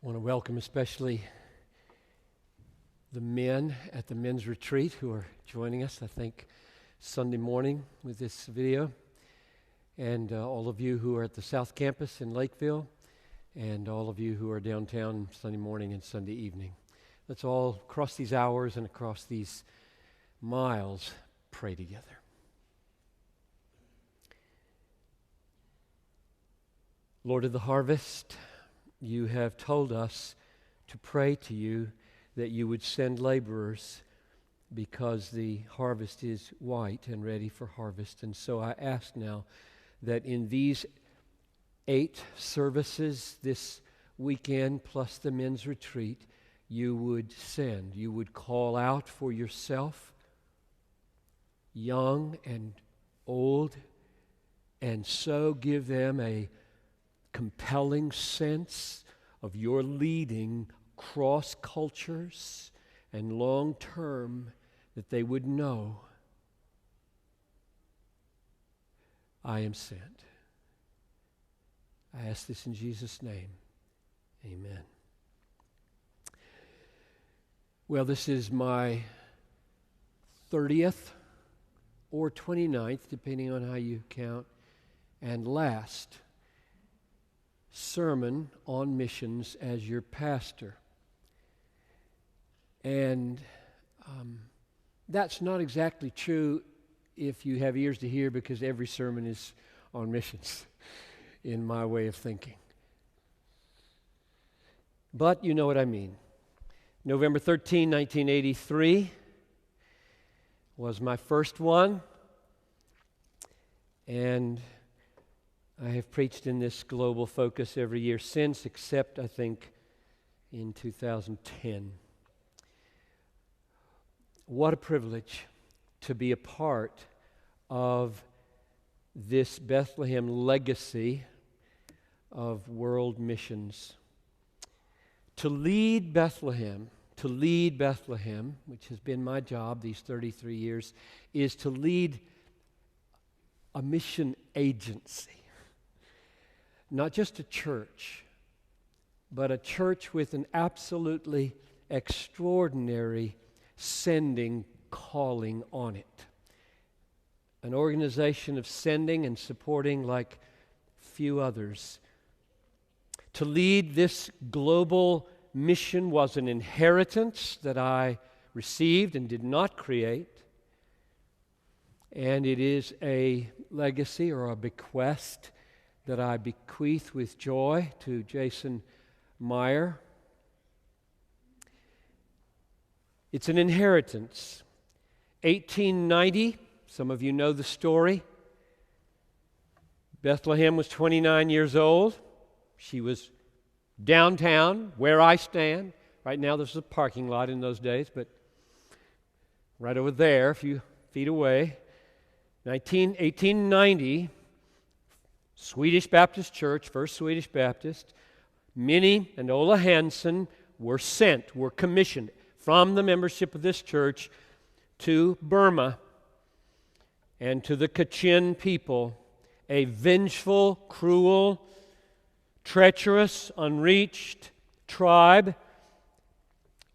I want to welcome especially the men at the men's retreat who are joining us, I think, Sunday morning with this video, and all of you who are at the South Campus in Lakeville, and all of you who are downtown Sunday morning and Sunday evening. Let's all, across these hours and across these miles, pray together. Lord of the harvest, you have told us to pray to you that you would send laborers because the harvest is white and ready for harvest. And so I ask now that in these 8 services this weekend plus the men's retreat, you would send, you would call out for yourself, young and old, and so give them a compelling sense of your leading cross cultures and long term, that they would know, I am sent. I ask this in Jesus' name. Amen. Well, this is my 30th or 29th, depending on how you count, and last sermon on missions as your pastor. And that's not exactly true if you have ears to hear, because every sermon is on missions in my way of thinking. But you know what I mean. November 13, 1983 was my first one, and I have preached in this global focus every year since, except I think in 2010. What a privilege to be a part of this Bethlehem legacy of world missions. To lead Bethlehem, which has been my job these 33 years, is to lead a mission agency. Not just a church, but a church with an absolutely extraordinary sending calling on it. An organization of sending and supporting like few others. To lead this global mission was an inheritance that I received and did not create. And it is a legacy or a bequest that I bequeath with joy to Jason Meyer. It's an inheritance. 1890, some of you know the story. Bethlehem was 29 years old. She was downtown, where I stand. Right now there's a parking lot in those days, but right over there, a few feet away. 1890, Swedish Baptist Church, First Swedish Baptist, Minnie and Ola Hansen were commissioned from the membership of this church to Burma and to the Kachin people, a vengeful, cruel, treacherous, unreached tribe.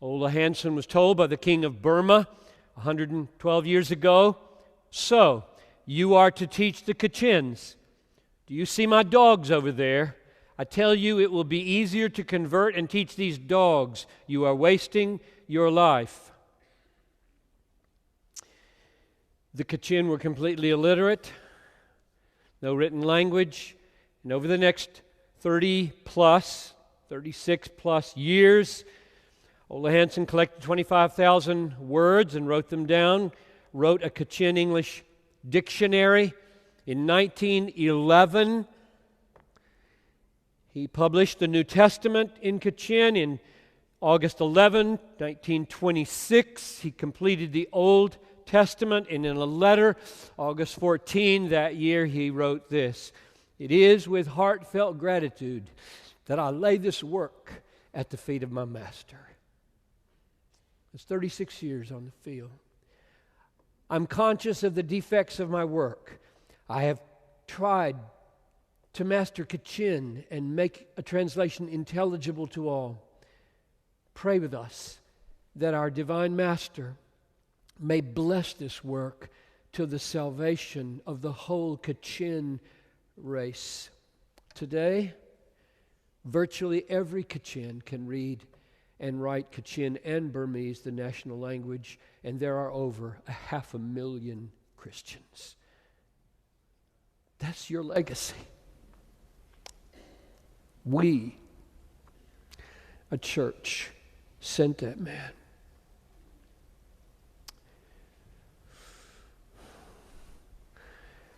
Ola Hansen was told by the king of Burma 112 years ago, "So, you are to teach the Kachins. Do you see my dogs over there? I tell you, it will be easier to convert and teach these dogs. You are wasting your life." The Kachin were completely illiterate, no written language, and over the next 36 plus years, Ola Hansen collected 25,000 words and wrote them down, wrote a Kachin English dictionary. In 1911, he published the New Testament in Kachin. In August 11, 1926, he completed the Old Testament. And in a letter, August 14 that year, he wrote this: "It is with heartfelt gratitude that I lay this work at the feet of my Master." It's 36 years on the field. I'm conscious of the defects of my work. I have tried to master Kachin and make a translation intelligible to all. Pray with us that our divine Master may bless this work to the salvation of the whole Kachin race. Today, virtually every Kachin can read and write Kachin and Burmese, the national language, and there are over 500,000 Christians. That's your legacy. We, a church, sent that man.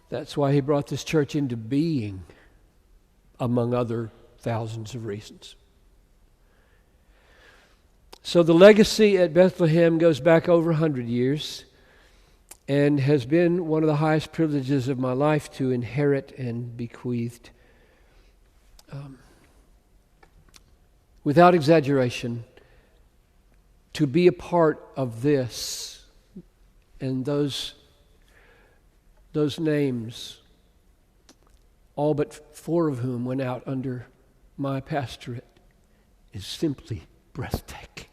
That's why he brought this church into being, among other thousands of reasons. So the legacy at Bethlehem goes back over 100 years and has been one of the highest privileges of my life to inherit and bequeathed. Without exaggeration, to be a part of this and those names, all but 4 of whom went out under my pastorate, is simply breathtaking.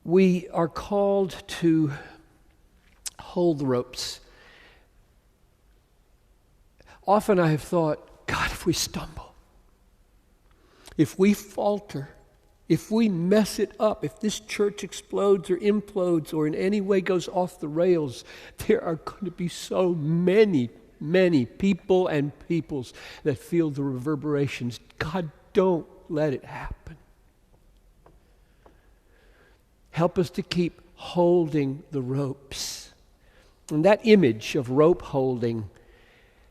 We are called to hold the ropes. Often I have thought, God, if we stumble, if we falter, if we mess it up, if this church explodes or implodes or in any way goes off the rails, there are going to be so many people and peoples that feel the reverberations. God, don't let it happen. Help us to keep holding the ropes. And that image of rope holding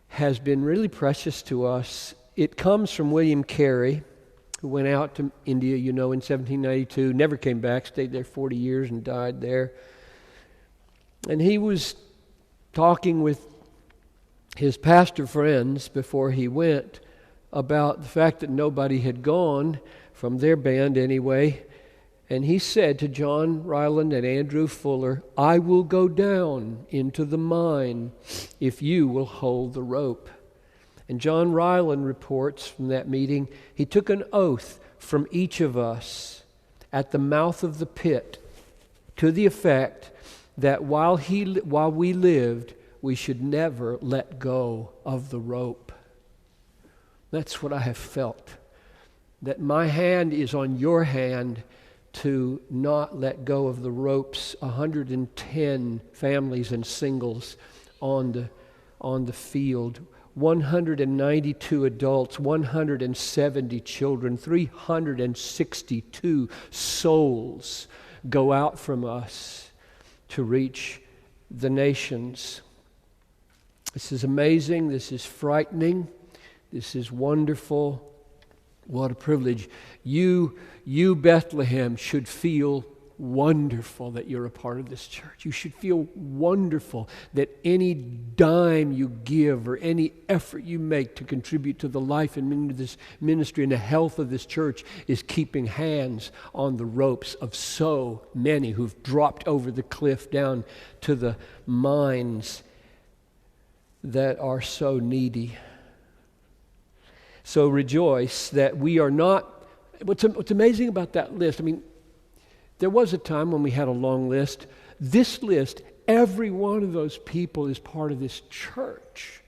has been really precious to us. It comes from William Carey, who went out to India, in 1792, never came back, stayed there 40 years and died there. And he was talking with his pastor friends before he went about the fact that nobody had gone, from their band anyway. And he said to John Ryland and Andrew Fuller, I will go down into the mine if you will hold the rope. And John Ryland reports from that meeting, he took an oath from each of us at the mouth of the pit to the effect that while we lived, we should never let go of the rope. That's what I have felt, that my hand is on your hand to not let go of the ropes. 110 families and singles on the field. 192 adults, 170 children, 362 souls go out from us to reach the nations. This is amazing. This is frightening. This is wonderful. What a privilege. You, Bethlehem, should feel wonderful that you're a part of this church. You should feel wonderful that any dime you give or any effort you make to contribute to the life and this ministry and the health of this church is keeping hands on the ropes of so many who've dropped over the cliff down to the mines that are so needy. So rejoice that we are not. What's amazing about that list, there was a time when we had a long list. This list, every one of those people is part of this church.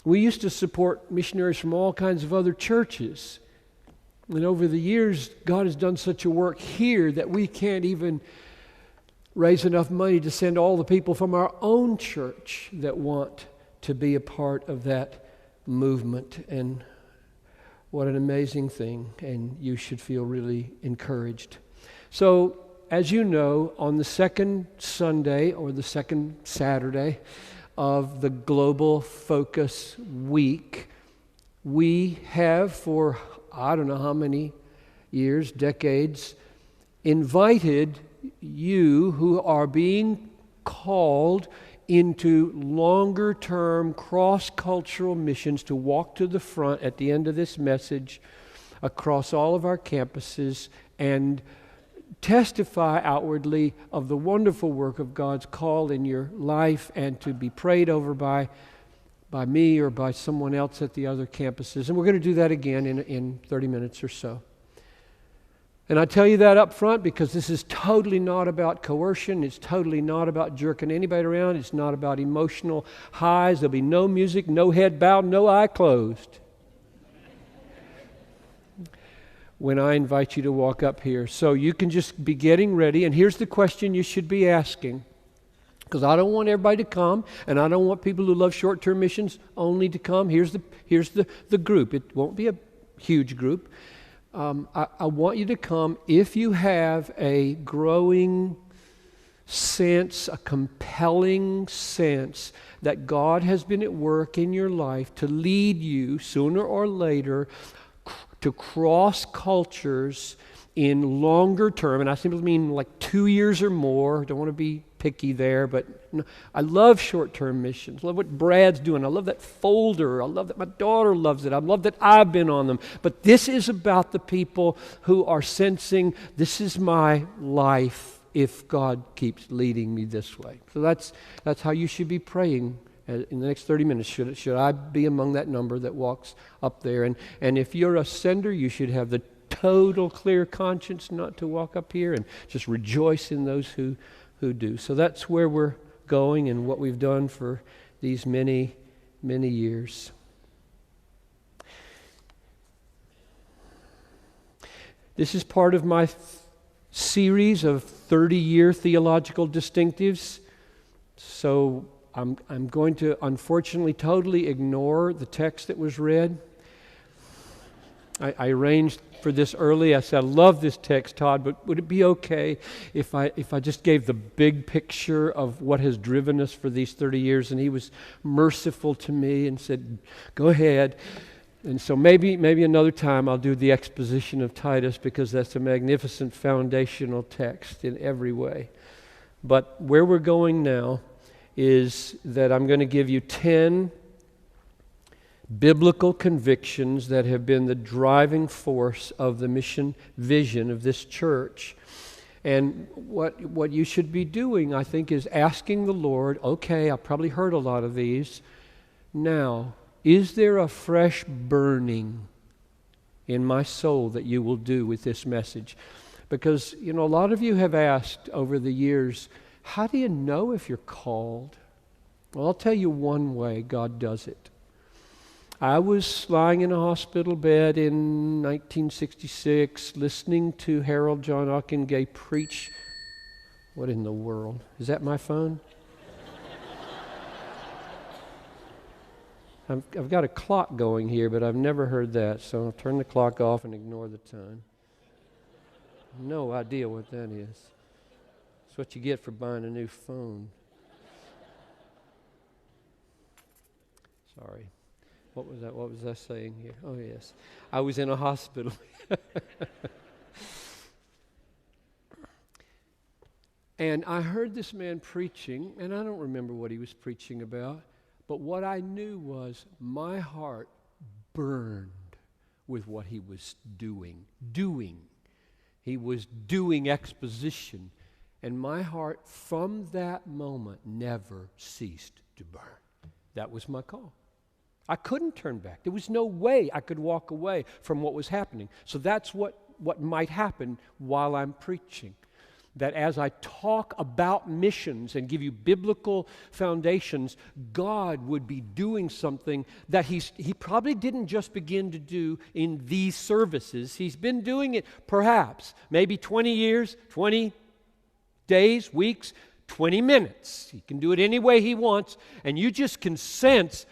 We used to support missionaries from all kinds of other churches. And over the years, God has done such a work here that we can't even raise enough money to send all the people from our own church that want to be a part of that movement. And what an amazing thing, and you should feel really encouraged. So, as you know, on the second Sunday or the second Saturday of the Global Focus Week, we have for I don't know how many years, decades, invited you who are being called into longer-term cross-cultural missions to walk to the front at the end of this message across all of our campuses and testify outwardly of the wonderful work of God's call in your life and to be prayed over by me or by someone else at the other campuses. And we're going to do that again in 30 minutes or so. And I tell you that up front because this is totally not about coercion. It's totally not about jerking anybody around. It's not about emotional highs. There'll be no music, no head bowed, no eye closed when I invite you to walk up here. So you can just be getting ready. And here's the question you should be asking. Because I don't want everybody to come, and I don't want people who love short-term missions only to come. Here's the group. It won't be a huge group. I want you to come if you have a growing sense, a compelling sense that God has been at work in your life to lead you sooner or later to cross cultures in longer term, and I simply mean like 2 years or more. Don't want to be picky there, but I love short-term missions. I love what Brad's doing. I love that folder. I love that my daughter loves it. I love that I've been on them. But this is about the people who are sensing this is my life if God keeps leading me this way. So that's how you should be praying in the next 30 minutes. Should I be among that number that walks up there? And if you're a sender, you should have the total clear conscience not to walk up here and just rejoice in those who do. So that's where we're going and what we've done for these many, many years. This is part of my series of 30-year theological distinctives. So I'm going to unfortunately totally ignore the text that was read. I arranged for this early. I said, I love this text, Todd, but would it be okay if I just gave the big picture of what has driven us for these 30 years? And he was merciful to me and said, go ahead. And so maybe another time I'll do the exposition of Titus because that's a magnificent foundational text in every way. But where we're going now is that I'm going to give you 10 biblical convictions that have been the driving force of the mission vision of this church. And what you should be doing, I think, is asking the Lord, okay, I've probably heard a lot of these. Now, is there a fresh burning in my soul that you will do with this message? Because, a lot of you have asked over the years, how do you know if you're called? Well, I'll tell you one way God does it. I was lying in a hospital bed in 1966 listening to Harold John Ockenga preach. What in the world? Is that my phone? I've got a clock going here, but I've never heard that, so I'll turn the clock off and ignore the time. No idea what that is. That's what you get for buying a new phone. Sorry. What was that? What was I saying here? Oh, yes. I was in a hospital. And I heard this man preaching, and I don't remember what he was preaching about, but what I knew was my heart burned with what he was doing. He was doing exposition. And my heart from that moment never ceased to burn. That was my call. I couldn't turn back. There was no way I could walk away from what was happening. So that's what might happen while I'm preaching. That as I talk about missions and give you biblical foundations, God would be doing something that he probably didn't just begin to do in these services. He's been doing it perhaps, maybe 20 years, 20 days, weeks, 20 minutes. He can do it any way he wants, and you just can sense,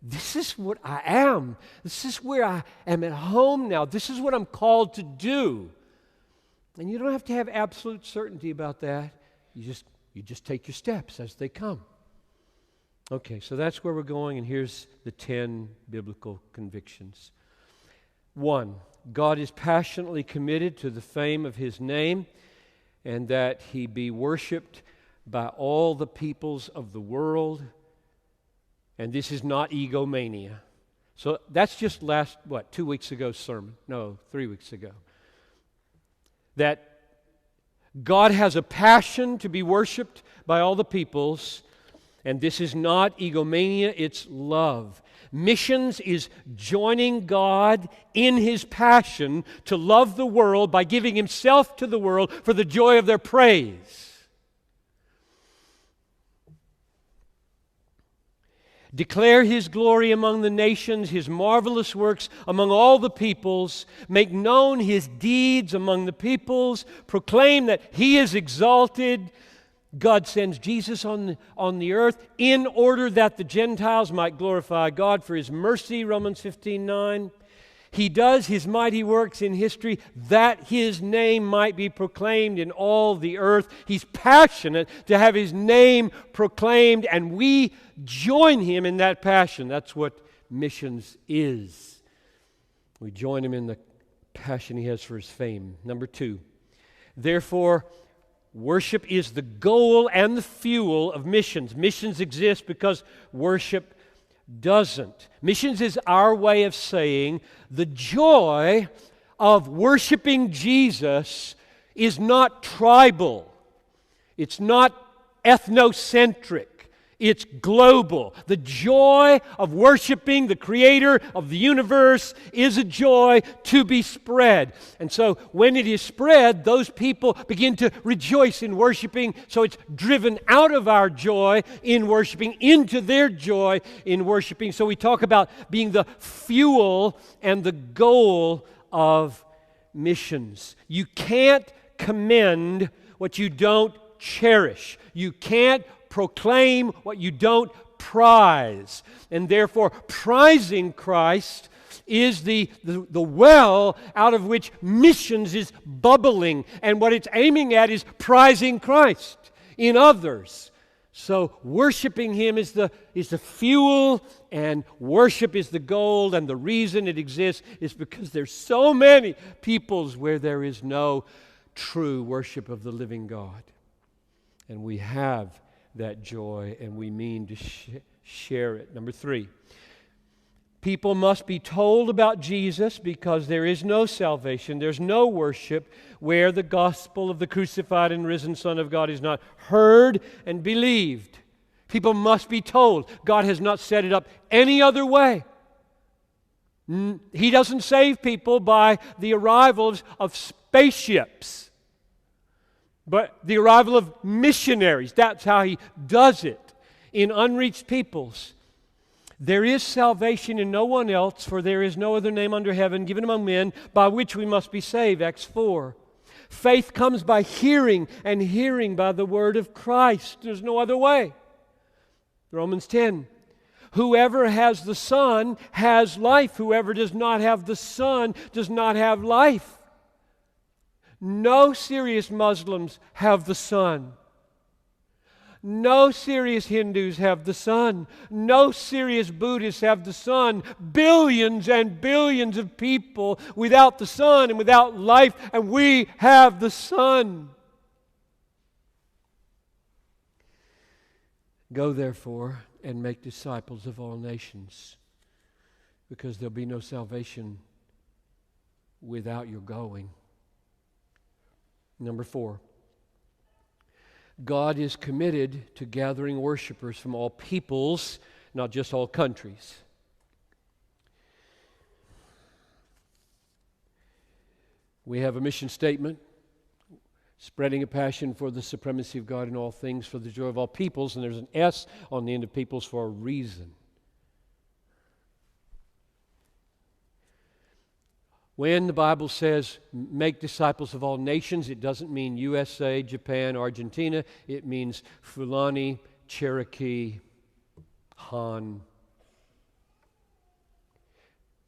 this is what I am. This is where I am at home now. This is what I'm called to do. And you don't have to have absolute certainty about that. You just take your steps as they come. Okay, so that's where we're going, and here's the 10 biblical convictions. 1, God is passionately committed to the fame of His name, and that He be worshipped by all the peoples of the world. And this is not egomania. So that's just 2 weeks ago's sermon. No, 3 weeks ago. That God has a passion to be worshiped by all the peoples, and this is not egomania, it's love. Missions is joining God in His passion to love the world by giving Himself to the world for the joy of their praise. Declare His glory among the nations, His marvelous works among all the peoples. Make known His deeds among the peoples. Proclaim that He is exalted. God sends Jesus on the earth in order that the Gentiles might glorify God for His mercy, Romans 15:9. He does His mighty works in history that His name might be proclaimed in all the earth. He's passionate to have His name proclaimed, and we join Him in that passion. That's what missions is. We join Him in the passion He has for His fame. Number 2, therefore, worship is the goal and the fuel of missions. Missions exist because worship doesn't. Missions is our way of saying the joy of worshiping Jesus is not tribal. It's not ethnocentric. It's global. The joy of worshiping the Creator of the universe is a joy to be spread. And so when it is spread, those people begin to rejoice in worshiping. So it's driven out of our joy in worshiping into their joy in worshiping. So we talk about being the fuel and the goal of missions. You can't commend what you don't cherish. You can't proclaim what you don't prize. And therefore, prizing Christ is the well out of which missions is bubbling. And what it's aiming at is prizing Christ in others. So worshiping Him is the fuel, and worship is the goal. And the reason it exists is because there's so many peoples where there is no true worship of the living God. And we have that joy, and we mean to share it. Number 3, people must be told about Jesus because there is no salvation, there's no worship where the gospel of the crucified and risen Son of God is not heard and believed. People must be told. God has not set it up any other way. He doesn't save people by the arrivals of spaceships, but the arrival of missionaries. That's how He does it in unreached peoples. There is salvation in no one else, for there is no other name under heaven given among men by which we must be saved. Acts 4. Faith comes by hearing, and hearing by the word of Christ. There's no other way. Romans 10. Whoever has the Son has life. Whoever does not have the Son does not have life. No serious Muslims have the Son. No serious Hindus have the Son. No serious Buddhists have the Son. Billions and billions of people without the Son and without life, and we have the Son. Go therefore and make disciples of all nations, because there'll be no salvation without your going. Number 4, God is committed to gathering worshipers from all peoples, not just all countries. We have a mission statement, spreading a passion for the supremacy of God in all things, for the joy of all peoples, and there's an S on the end of peoples for a reason. When the Bible says, make disciples of all nations, it doesn't mean USA, Japan, Argentina. It means Fulani, Cherokee, Han.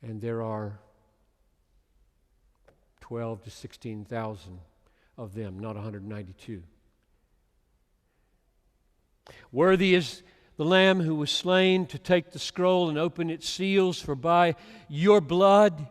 And there are 12 to 16,000 of them, not 192. Worthy is the Lamb who was slain to take the scroll and open its seals, for by your blood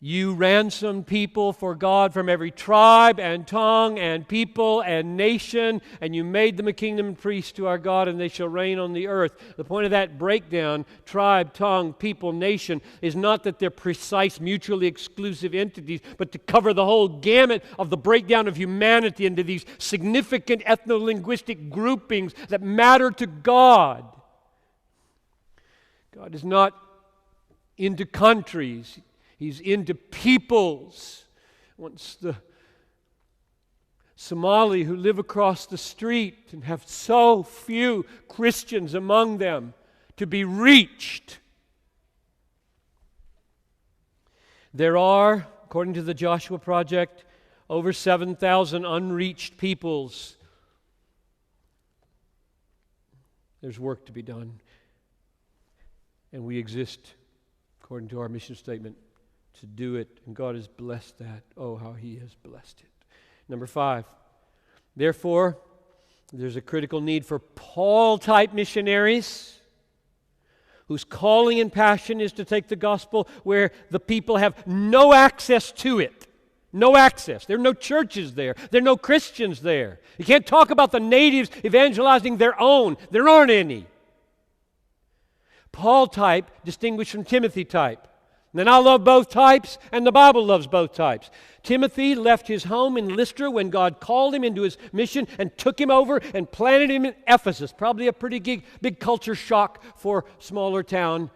You ransomed people for God from every tribe and tongue and people and nation, and you made them a kingdom and priests to our God, and they shall reign on the earth. The point of that breakdown, tribe, tongue, people, nation, is not that they're precise, mutually exclusive entities, but to cover the whole gamut of the breakdown of humanity into these significant ethno-linguistic groupings that matter to God. God is not into countries. He's into peoples. Wants the Somali who live across the street and have so few Christians among them to be reached. There are, according to the Joshua Project, over 7,000 unreached peoples. There's work to be done. And we exist, according to our mission statement, to do it, and God has blessed that. Oh, how He has blessed it. Number 5, therefore, there's a critical need for Paul-type missionaries whose calling and passion is to take the gospel where the people have no access to it. No access. There are no churches there. There are no Christians there. You can't talk about the natives evangelizing their own. There aren't any. Paul type distinguished from Timothy type. And I love both types, and the Bible loves both types. Timothy left his home in Lystra when God called him into his mission and took him over and planted him in Ephesus. Probably a pretty big culture shock for smaller town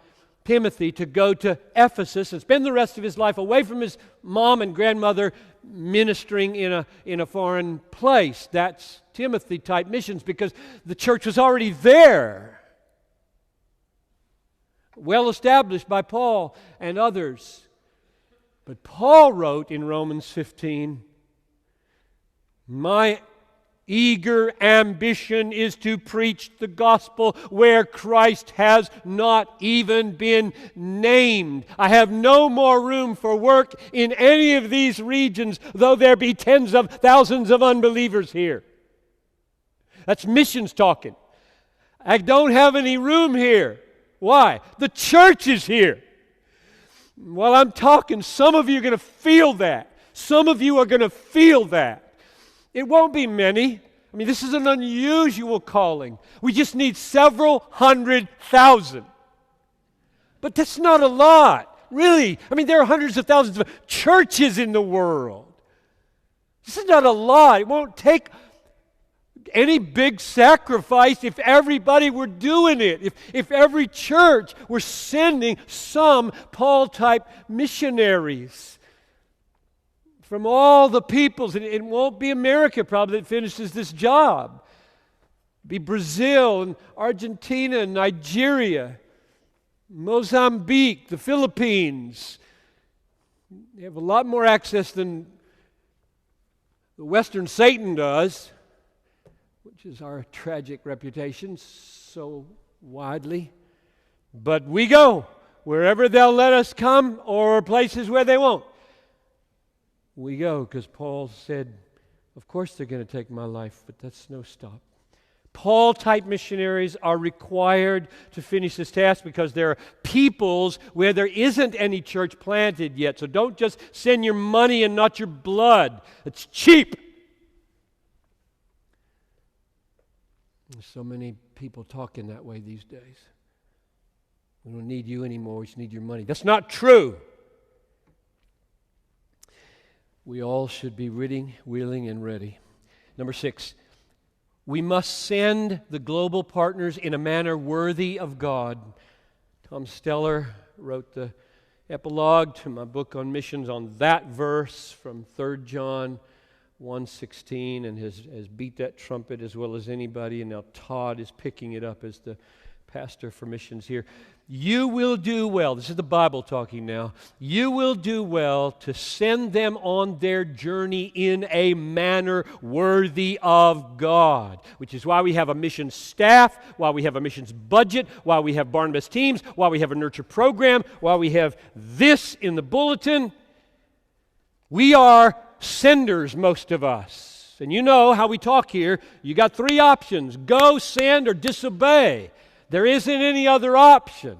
Timothy to go to Ephesus and spend the rest of his life away from his mom and grandmother ministering in a foreign place. That's Timothy-type missions because the church was already there. Well established by Paul and others. But Paul wrote in Romans 15, my eager ambition is to preach the gospel where Christ has not even been named. I have no more room for work in any of these regions, though there be tens of thousands of unbelievers here. That's missions talking. I don't have any room here. Why? The church is here. While I'm talking, some of you are going to feel that. Some of you are going to feel that. It won't be many. I mean, this is an unusual calling. We just need several 100,000. But that's not a lot, really. I mean, there are hundreds of thousands of churches in the world. This is not a lot. It won't take any big sacrifice if everybody were doing it, if every church were sending some Paul-type missionaries from all the peoples. And it won't be America probably that finishes this job. It'll be Brazil and Argentina and Nigeria, Mozambique, the Philippines. They have a lot more access than the Western Satan does, which is our tragic reputation so widely. But we go wherever they'll let us come or places where they won't. We go because Paul said, of course they're going to take my life, but that's no stop. Paul-type missionaries are required to finish this task because there are peoples where there isn't any church planted yet. So don't just send your money and not your blood. It's cheap. There's so many people talking that way these days. We don't need you anymore, we just need your money. That's not true. We all should be willing, and ready. Number 6, we must send the global partners in a manner worthy of God. Tom Steller wrote the epilogue to my book on missions on that verse from 3 John 1:16 and has beat that trumpet as well as anybody, and now Todd is picking it up as the pastor for missions here. You will do well, this is the Bible talking now, you will do well to send them on their journey in a manner worthy of God, which is why we have a mission staff, why we have a missions budget, why we have Barnabas teams, why we have a nurture program, why we have this in the bulletin. We are senders, most of us. And you know how we talk here. You got 3 options: go, send, or disobey. There isn't any other option.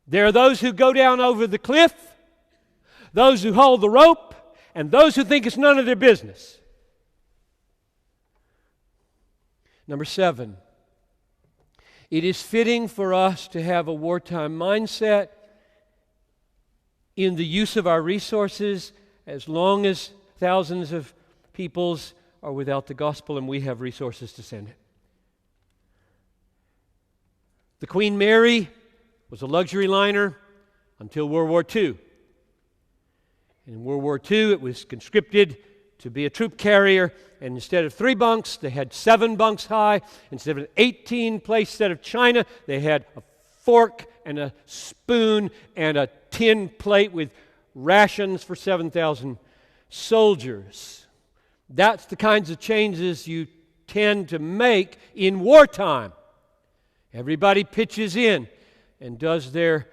There are those who go down over the cliff, those who hold the rope, and those who think it's none of their business. Number 7, it is fitting for us to have a wartime mindset in the use of our resources as long as thousands of peoples are without the gospel and we have resources to send it. The Queen Mary was a luxury liner until World War II. In World War II, it was conscripted to be a troop carrier, and instead of 3 bunks, they had 7 bunks high. Instead of an 18-place set of china, they had a fork and a spoon and a tin plate with rations for 7,000 soldiers. That's the kinds of changes you tend to make in wartime. Everybody pitches in and does their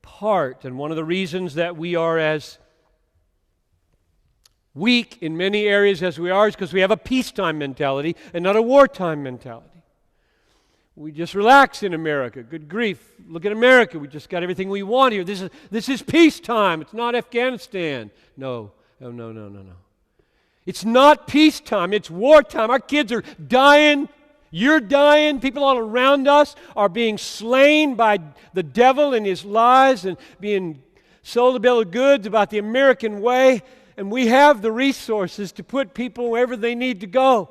part. And one of the reasons that we are as weak in many areas as we are is because we have a peacetime mentality and not a wartime mentality. We just relax in America. Good grief. Look at America. We just got everything we want here. This is peacetime. It's not Afghanistan. No. It's not peacetime. It's wartime. Our kids are dying. You're dying. People all around us are being slain by the devil and his lies and being sold a bill of goods about the American way. And we have the resources to put people wherever they need to go.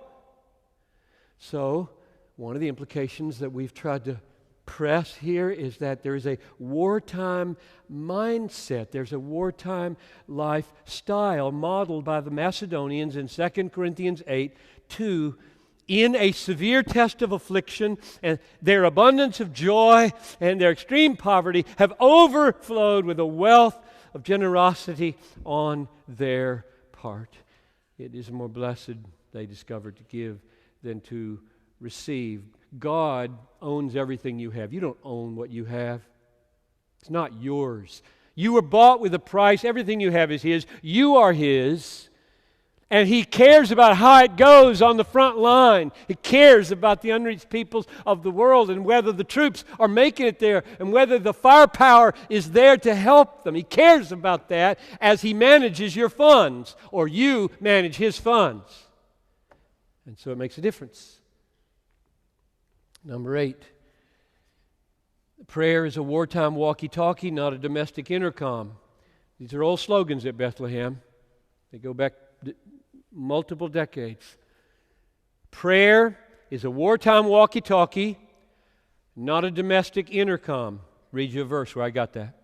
So, one of the implications that we've tried to press here is that there is a wartime mindset. There's a wartime lifestyle modeled by the Macedonians in 2 Corinthians 8:2. In a severe test of affliction, and their abundance of joy and their extreme poverty have overflowed with a wealth of generosity on their part. It is more blessed, they discovered, to give than to receive. God owns everything you have. You don't own what you have. It's not yours. You were bought with a price. Everything you have is His. You are His. And He cares about how it goes on the front line. He cares about the unreached peoples of the world and whether the troops are making it there and whether the firepower is there to help them. He cares about that as He manages your funds, or you manage His funds. And so it makes a difference. Number 8, prayer is a wartime walkie-talkie, not a domestic intercom. These are old slogans at Bethlehem. They go back multiple decades. Prayer is a wartime walkie-talkie, not a domestic intercom. Read you a verse where I got that.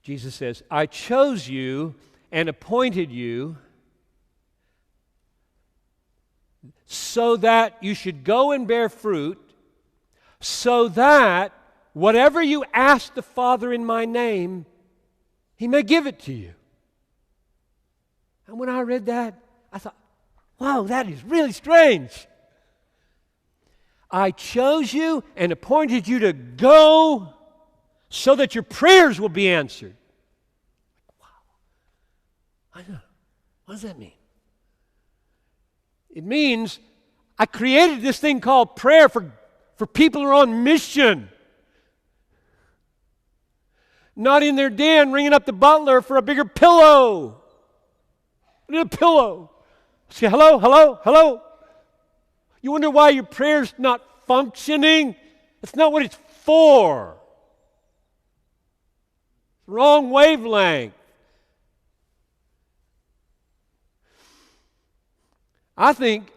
Jesus says, I chose you and appointed you so that you should go and bear fruit, so that whatever you ask the Father in my name, He may give it to you. And when I read that, I thought, wow, that is really strange. I chose you and appointed you to go so that your prayers will be answered. Wow. I know. What does that mean? It means I created this thing called prayer for people who are on mission. Not in their den ringing up the butler for a bigger pillow. I need a pillow. Say, hello. You wonder why your prayer's not functioning? It's not what it's for. Wrong wavelength. I think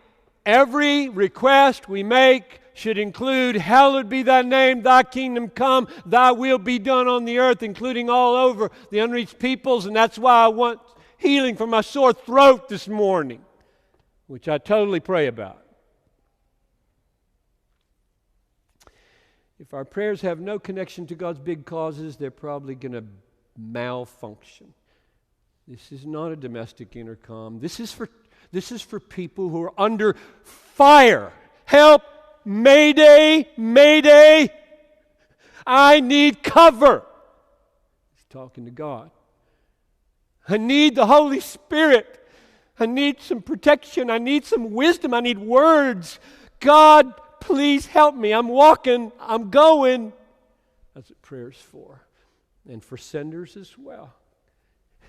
every request we make should include, hallowed be thy name, thy kingdom come, thy will be done on the earth, including all over the unreached peoples. And that's why I want healing for my sore throat this morning, which I totally pray about. If our prayers have no connection to God's big causes, they're probably going to malfunction. This is not a domestic intercom. This is for people who are under fire. Help! Mayday! Mayday! I need cover. He's talking to God. I need the Holy Spirit. I need some protection. I need some wisdom. I need words. God, please help me. I'm walking. I'm going. That's what prayer's for. And for senders as well.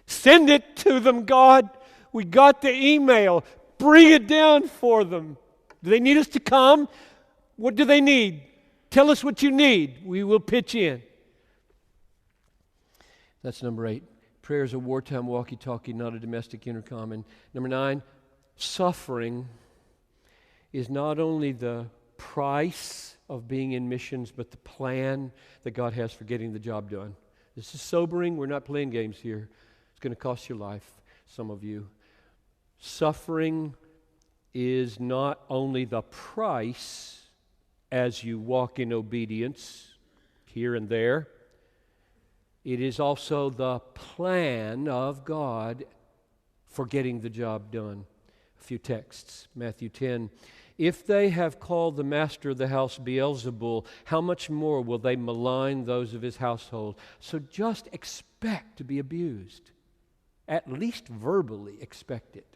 Send it to them, God. We got the email. Bring it down for them. Do they need us to come? What do they need? Tell us what you need. We will pitch in. That's number 8. Prayer is a wartime walkie-talkie, not a domestic intercom. And number 9, suffering is not only the price of being in missions, but the plan that God has for getting the job done. This is sobering. We're not playing games here. It's going to cost your life, some of you. Suffering is not only the price as you walk in obedience here and there, it is also the plan of God for getting the job done. A few texts. Matthew 10. If they have called the master of the house Beelzebul, how much more will they malign those of his household? So just expect to be abused. At least verbally expect it.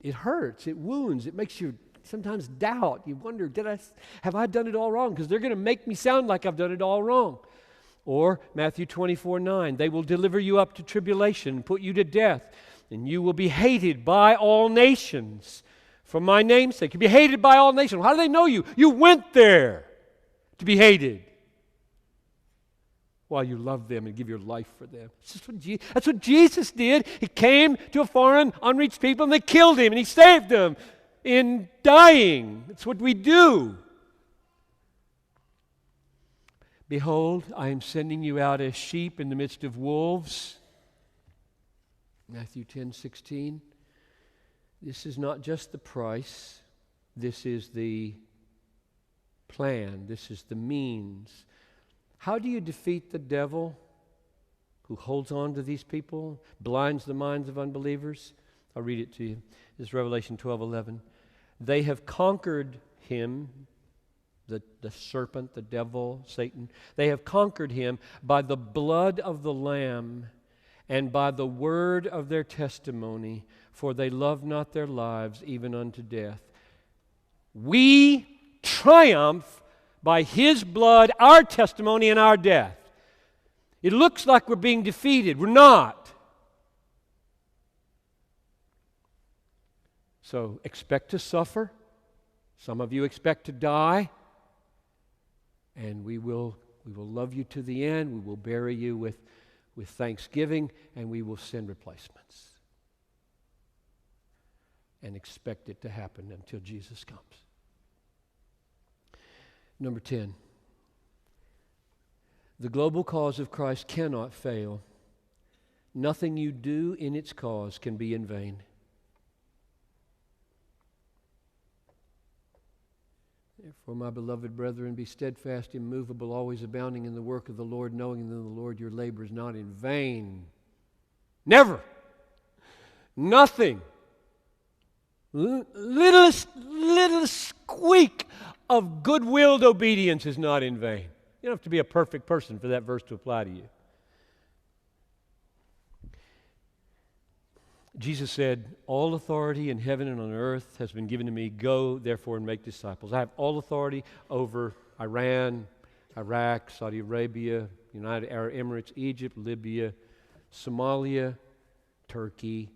It hurts, it wounds, it makes you sometimes doubt. You wonder, have I done it all wrong? Because they're going to make me sound like I've done it all wrong. Or Matthew 24:9, they will deliver you up to tribulation and put you to death, and you will be hated by all nations for my name's sake. You'll be hated by all nations. How do they know you? You went there to be hated while you love them and give your life for them. That's what Jesus did. He came to a foreign, unreached people, and they killed him, and he saved them in dying. That's what we do. Behold, I am sending you out as sheep in the midst of wolves. Matthew 10:16. This is not just the price. This is the plan. This is the means. How do you defeat the devil who holds on to these people, blinds the minds of unbelievers? I'll read it to you. This is Revelation 12:11. They have conquered him, the serpent, the devil, Satan. They have conquered him by the blood of the Lamb and by the word of their testimony, for they love not their lives even unto death. We triumph by his blood, our testimony, and our death. It looks like we're being defeated. We're not. So expect to suffer. Some of you expect to die. And we will love you to the end. We will bury you with thanksgiving, and we will send replacements. And expect it to happen until Jesus comes. Number 10. The global cause of Christ cannot fail. Nothing you do in its cause can be in vain. Therefore, my beloved brethren, be steadfast, immovable, always abounding in the work of the Lord, knowing in the Lord your labor is not in vain. Never. Nothing. Little squeak of good-willed obedience is not in vain. You don't have to be a perfect person for that verse to apply to you. Jesus said, all authority in heaven and on earth has been given to me. Go, therefore, and make disciples. I have all authority over Iran, Iraq, Saudi Arabia, United Arab Emirates, Egypt, Libya, Somalia, Turkey,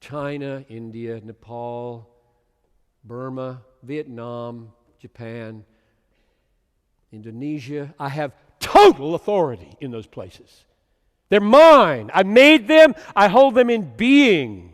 China, India, Nepal, Burma, Vietnam, Japan, Indonesia. I have total authority in those places. They're mine. I made them. I hold them in being.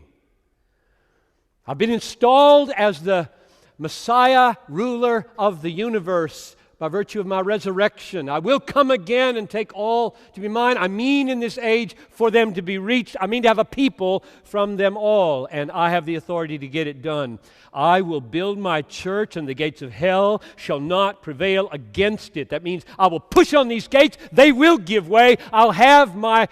I've been installed as the Messiah, ruler of the universe by virtue of my resurrection. I will come again and take all to be mine. I mean in this age for them to be reached. I mean to have a people from them all, and I have the authority to get it done. I will build my church, and the gates of hell shall not prevail against it. That means I will push on these gates. They will give way. I'll have my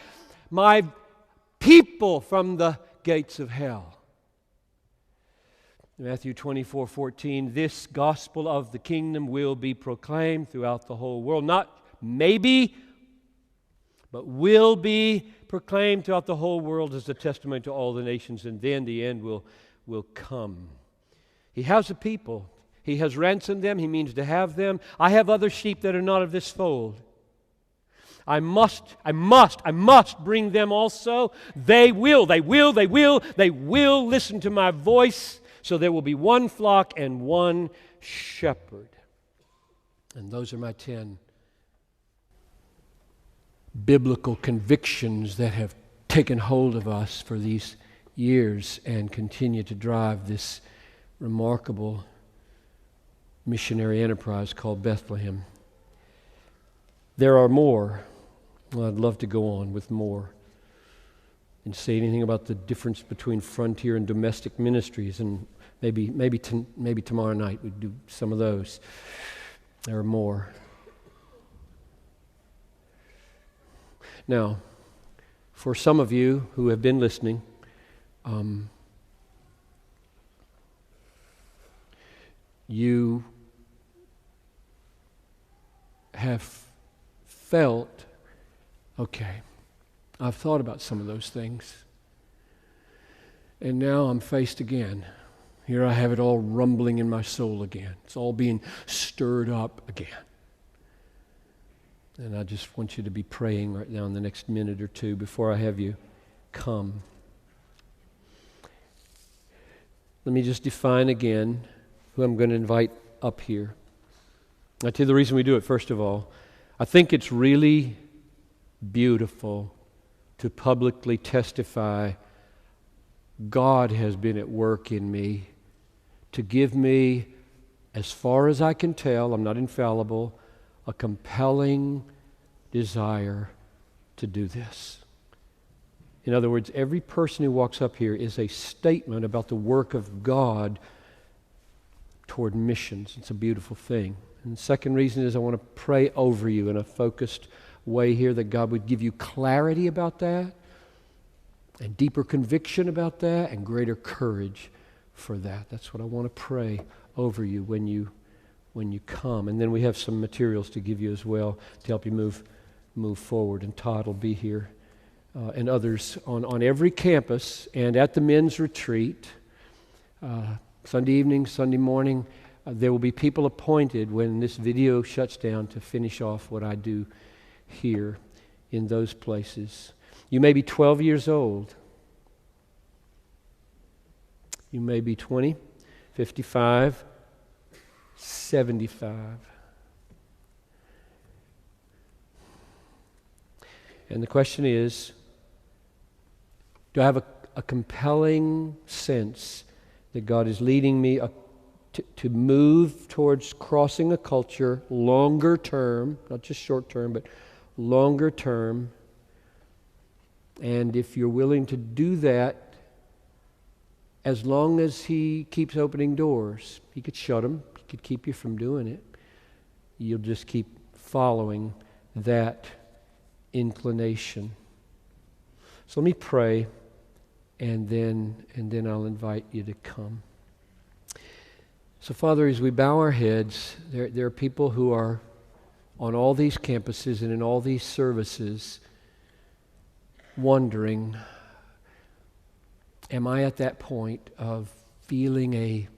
people from the gates of hell. Matthew 24:14, this gospel of the kingdom will be proclaimed throughout the whole world. Not maybe, but will be proclaimed throughout the whole world as a testimony to all the nations, and then the end will come. He has a people. He has ransomed them. He means to have them. I have other sheep that are not of this fold. I must bring them also. They will listen to my voice, so there will be one flock and one shepherd. And those are my 10 biblical convictions that have taken hold of us for these years and continue to drive this remarkable missionary enterprise called Bethlehem. There are more. Well, I'd love to go on with more and say anything about the difference between frontier and domestic ministries, and maybe tomorrow night we'd do some of those. There are more. Now, for some of you who have been listening, you have felt, okay, I've thought about some of those things, and now I'm faced again. Here I have it all rumbling in my soul again. It's all being stirred up again. And I just want you to be praying right now in the next minute or two before I have you come. Let me just define again who I'm going to invite up here. I'll tell you the reason we do it, first of all. I think it's really beautiful to publicly testify God has been at work in me to give me, as far as I can tell, I'm not infallible, a compelling desire to do this. In other words, every person who walks up here is a statement about the work of God toward missions. It's a beautiful thing. And the second reason is I want to pray over you in a focused way here, that God would give you clarity about that, and deeper conviction about that, and greater courage for that. That's what I want to pray over you when you come. And then we have some materials to give you as well to help you move forward. And Todd will be here, and others on every campus and at the men's retreat, Sunday evening, Sunday morning. There will be people appointed when this video shuts down to finish off what I do here in those places. You may be 12 years old. You may be 20, 55, 75. And the question is, do I have a compelling sense that God is leading me to move towards crossing a culture longer term, not just short term, but longer term? And if you're willing to do that, as long as He keeps opening doors, He could shut them, He could keep you from doing it. You'll just keep following that inclination. So let me pray, and then I'll invite you to come. So Father, as we bow our heads, there are people who are on all these campuses and in all these services wondering, am I at that point of feeling a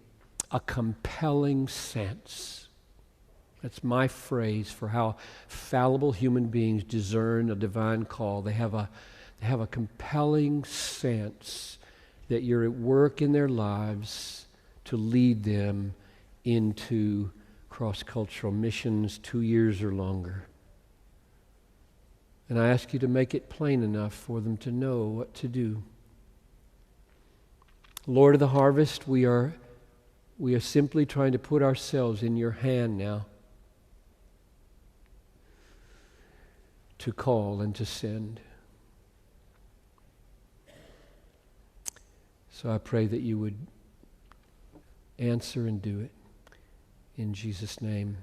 compelling sense? That's my phrase for how fallible human beings discern a divine call. They have a compelling sense that you're at work in their lives to lead them into cross-cultural missions 2 years or longer. And I ask you to make it plain enough for them to know what to do. Lord of the harvest, we are simply trying to put ourselves in your hand now to call and to send. So I pray that you would answer and do it. In Jesus' name.